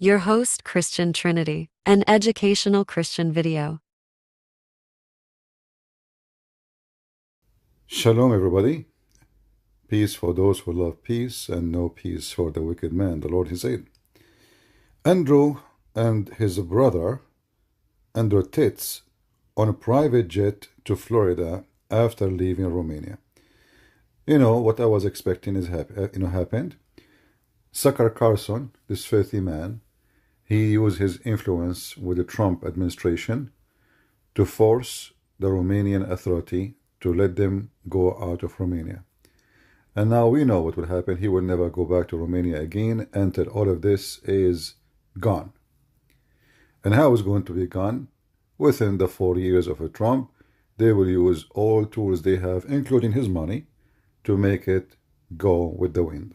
Your host, Christian Trinity, an educational Christian video. Shalom, everybody. Peace for those who love peace, and no peace for the wicked man. The Lord, he said. Andrew and his brother, Andrew Tate, on a private jet to Florida after leaving Romania. You know, what I was expecting is happened. Tucker Carlson, this filthy man, he used his influence with the Trump administration to force the Romanian authority to let them go out of Romania. And now we know what will happen. He will never go back to Romania again until all of this is gone. And how is going to be gone? Within the 4 years of a Trump, they will use all tools they have, including his money, to make it go with the wind.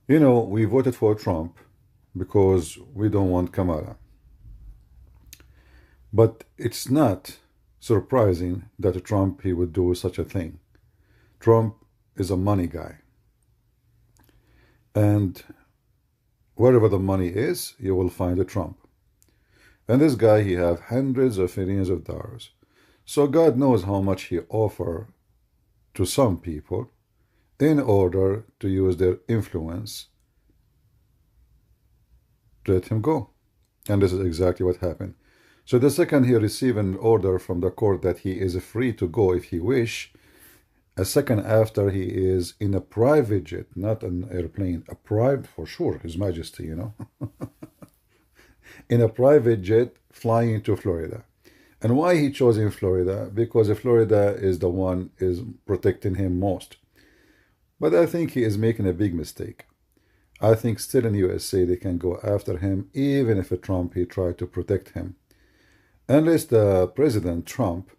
You know, we voted for Trump because we don't want Kamala. But it's not surprising that Trump, he would do such a thing. Trump is a money guy. And wherever the money is, you will find a Trump. And this guy, he have hundreds of millions of dollars. So God knows how much he offer to some people in order to use their influence to let him go. And this is exactly what happened. So the second he received an order from the court that he is free to go if he wish, a second after he is in a private jet, not an airplane, a private, for sure, His Majesty, you know, in a private jet flying to Florida. And why he chose in Florida? Because Florida is the one is protecting him most. But I think he is making a big mistake. I think still in USA they can go after him, even if Trump, he tried to protect him. Unless the President Trump,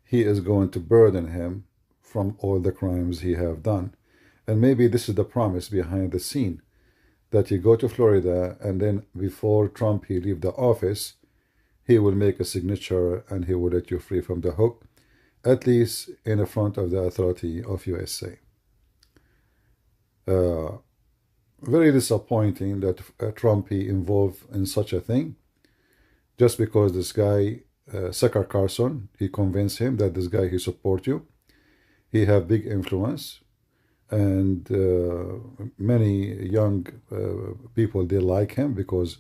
he is going to burden him from all the crimes he have done. And maybe this is the promise behind the scene, that you go to Florida and then before Trump, he leave the office, he will make a signature and he will let you free from the hook, at least in the front of the authority of USA. Very disappointing that Trump, he involved in such a thing, just because this guy, Tucker Carlson, he convinced him that this guy, he support you. He have big influence, and many young people, they like him because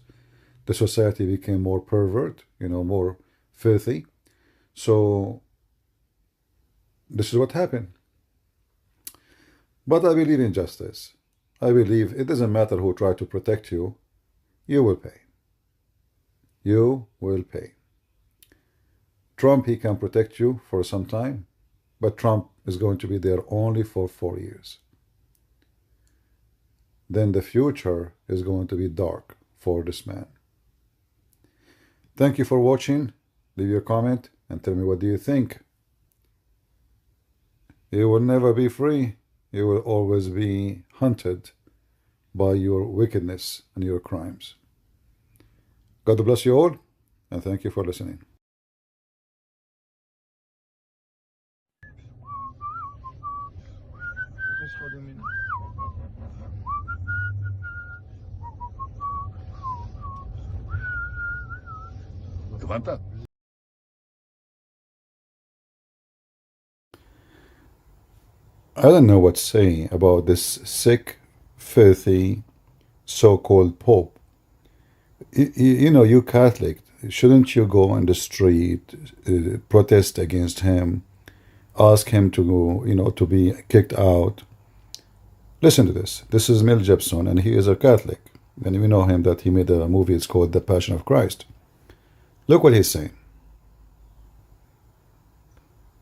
the society became more pervert, you know, more filthy. So this is what happened. But I believe in justice. I believe it doesn't matter who tried to protect you, you will pay. You will pay. Trump, he can protect you for some time, but Trump is going to be there only for 4 years. Then the future is going to be dark for this man. Thank you for watching. Leave your comment and tell me what do you think. You will never be free. You will always be hunted by your wickedness and your crimes. God bless you all, and thank you for listening. I don't know what to say about this sick, filthy, so-called Pope. You know, you Catholic, shouldn't you go on the street, protest against him, ask him to go, you know, to be kicked out? Listen to this. This is Mel Gibson, and he is a Catholic. And we know him that he made a movie, it's called The Passion of Christ. Look what he's saying.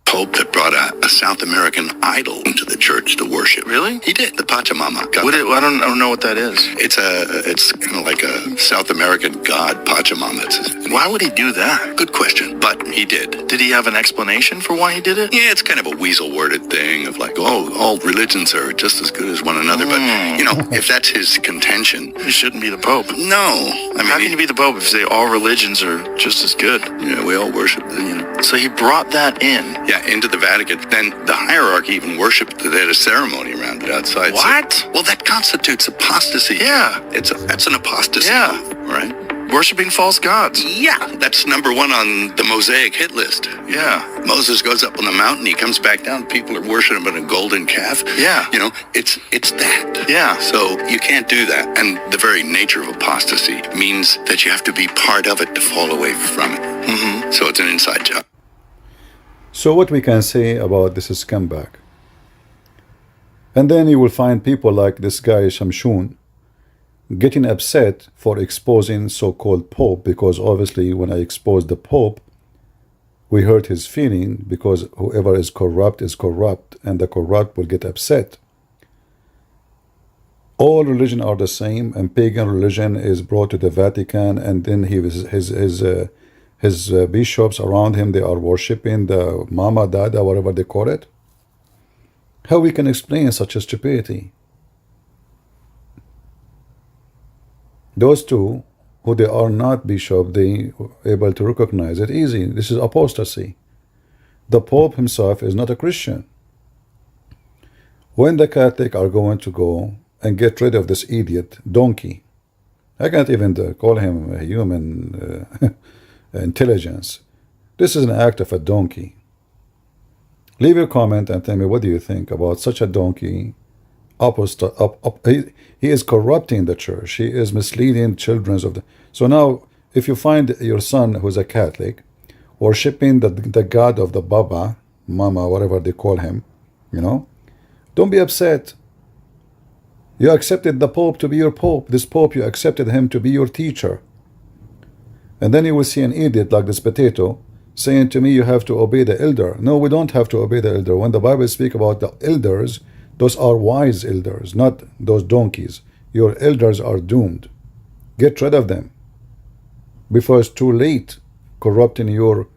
Pope that brought a South American idol into the church to worship. Really? He did. The Pachamama. I don't know what that is. It's kind of like a South American god, Pachamama. Why would he do that? Good question, but he did. Did he have an explanation for why he did it? Yeah, it's kind of a weasel-worded thing of like, oh, all religions are just as good as one another. But, you know, if that's his contention... He shouldn't be the Pope. No. I mean, how can you be the Pope if you say all religions are just as good? Yeah, we all worship, you know. So he brought that in. Yeah, into the Vatican. Then the hierarchy even worshipped. They had a ceremony around it outside. What? So, well, that constitutes apostasy. Yeah. That's an apostasy. Yeah. Right? Worshipping false gods. Yeah, that's number one on the Mosaic hit list. Yeah. Moses goes up on the mountain, he comes back down, people are worshiping a golden calf. Yeah. You know, it's that. Yeah. So you can't do that. And the very nature of apostasy means that you have to be part of it to fall away from it. Mm-hmm. So it's an inside job. So what we can say about this scumbag? And then you will find people like this guy Shamshun getting upset for exposing so-called Pope, because obviously when I expose the Pope, we hurt his feeling, because whoever is corrupt, and the corrupt will get upset. All religions are the same, and pagan religion is brought to the Vatican, and then his bishops around him, they are worshipping the Mama, Dada, whatever they call it. How we can explain such a stupidity? Those two, who they are not bishop, they able to recognize it easy. This is apostasy. The Pope himself is not a Christian. When the Catholic are going to go and get rid of this idiot donkey, I can't even call him a human intelligence. This is an act of a donkey. Leave your comment and tell me, what do you think about such a donkey? He is corrupting the church. He is misleading children of the. So now, if you find your son who's a Catholic, worshipping the God of the Baba, Mama, whatever they call him, you know, don't be upset. You accepted the Pope to be your Pope. This Pope, you accepted him to be your teacher. And then you will see an idiot like this potato saying to me, you have to obey the elder. No, we don't have to obey the elder. When the Bible speaks about the elders, those are wise elders, not those donkeys. Your elders are doomed. Get rid of them before it's too late, corrupting your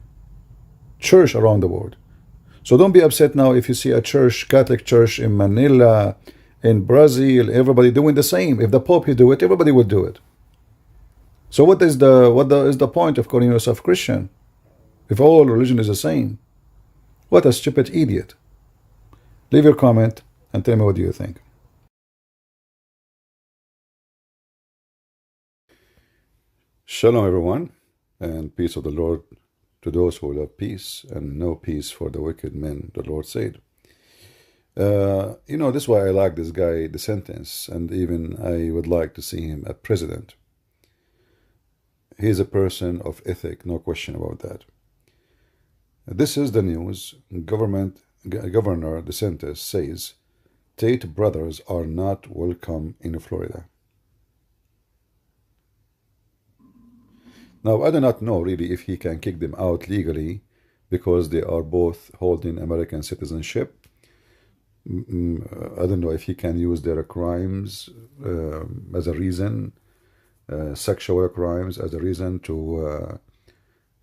church around the world. So don't be upset now if you see a church, Catholic church in Manila, in Brazil, everybody doing the same. If the Pope will do it, everybody will do it. So what is the point of calling yourself Christian if all religion is the same? What a stupid idiot. Leave your comment and tell me, what do you think? Shalom everyone, and peace of the Lord to those who love peace, and no peace for the wicked men, the Lord said. You know, this is why I like this guy, the sentence, and even I would like to see him a president. He's a person of ethic, no question about that. This is the news. Governor DeSantis says Tate brothers are not welcome in Florida. Now, I do not know really if he can kick them out legally, because they are both holding American citizenship. I don't know if he can use their crimes as a reason, sexual crimes as a reason to,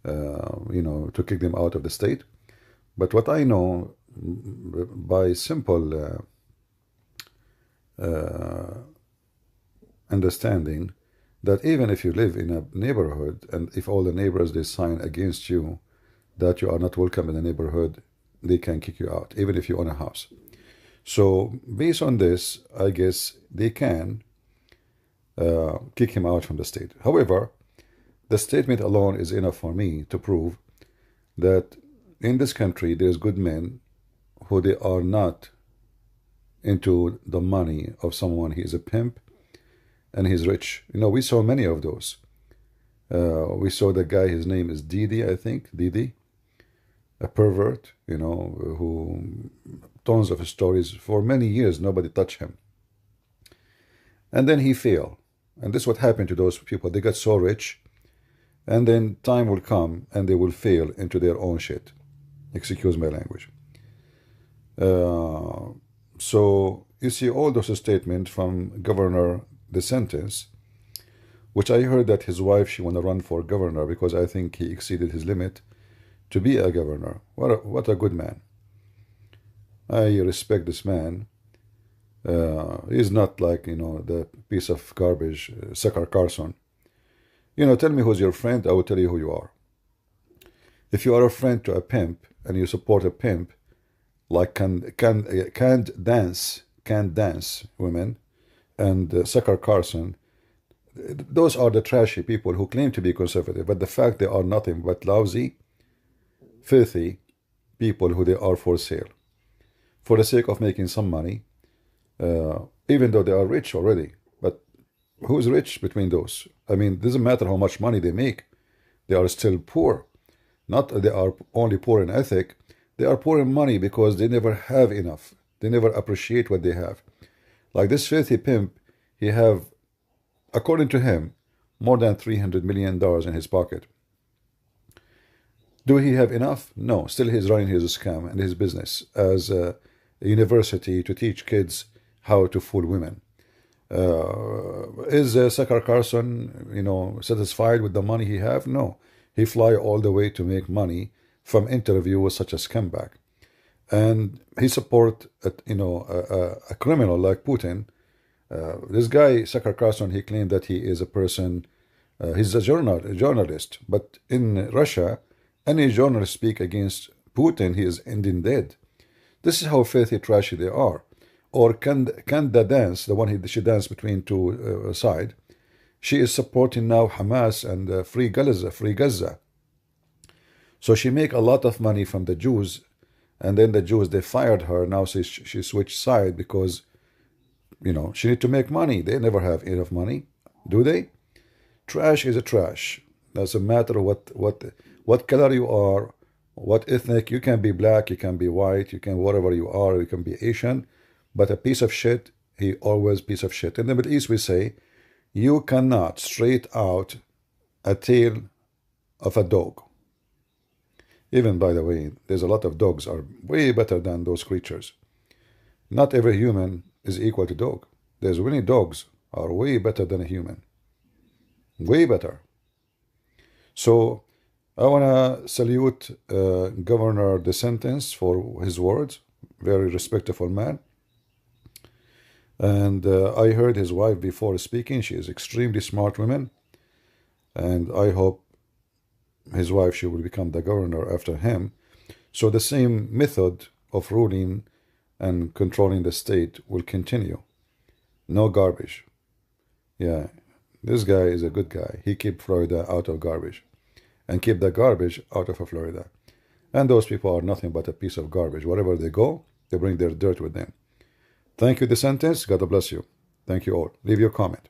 to kick them out of the state. But what I know, by simple understanding, that even if you live in a neighborhood, and if all the neighbors they sign against you that you are not welcome in the neighborhood, they can kick you out, even if you own a house. So based on this, I guess they can kick him out from the state. However, the statement alone is enough for me to prove that in this country there's good men who they are not into the money of someone. He is a pimp and he's rich. You know, we saw many of those. We saw the guy, his name is Didi, I think, Didi, a pervert, you know, who tons of stories. For many years, nobody touched him. And then he failed. And this is what happened to those people. They got so rich, and then time will come and they will fail into their own shit. Excuse my language. So you see all those statements from Governor DeSantis, which I heard that his wife, she want to run for governor because I think he exceeded his limit to be a governor. What a good man. I respect this man. He's not like, you know, the piece of garbage, Sucker Carson. You know, tell me who's your friend, I will tell you who you are. If you are a friend to a pimp and you support a pimp, like can't dance women and Sucker Carson, those are the trashy people who claim to be conservative, but the fact they are nothing but lousy, filthy people who they are for sale, for the sake of making some money, even though they are rich already. But who's rich between those? I mean, it doesn't matter how much money they make, they are still poor. Not that they are only poor in ethic, they are poor in money because they never have enough. They never appreciate what they have. Like this filthy pimp, he have, according to him, more than $300 million in his pocket. Do he have enough? No. Still he's running his scam and his business as a university to teach kids how to fool women. Is Sucker Carson, satisfied with the money he have? No. He fly all the way to make money from interview with such a scumbag. And he support, a criminal like Putin. This guy, Sucker Carson, he claimed that he is a person, he's a journalist. But in Russia, any journalist speak against Putin, he is ending dead. This is how filthy trashy they are. Or Kanda Dance, the one she danced between two sides, she is supporting now Hamas and Free Gaza. So she make a lot of money from the Jews, and then the Jews, they fired her. Now she switched side because, she need to make money. They never have enough money, do they? Trash is a trash. Doesn't matter what color you are, what ethnic. You can be black, you can be white, you can whatever you are, you can be Asian, but a piece of shit, he always piece of shit. In the Middle East we say, you cannot straight out a tail of a dog. Even, by the way, there's a lot of dogs are way better than those creatures. Not every human is equal to dog. There's many dogs are way better than a human. Way better. So I want to salute Governor DeSantis for his words. Very respectful man. And I heard his wife before speaking. She is extremely smart woman. And I hope his wife, she will become the governor after him. So the same method of ruling and controlling the state will continue. No garbage. Yeah, this guy is a good guy. He keep Florida out of garbage and keep the garbage out of Florida. And those people are nothing but a piece of garbage. Wherever they go, they bring their dirt with them. Thank you, DeSantis. God bless you. Thank you all. Leave your comment.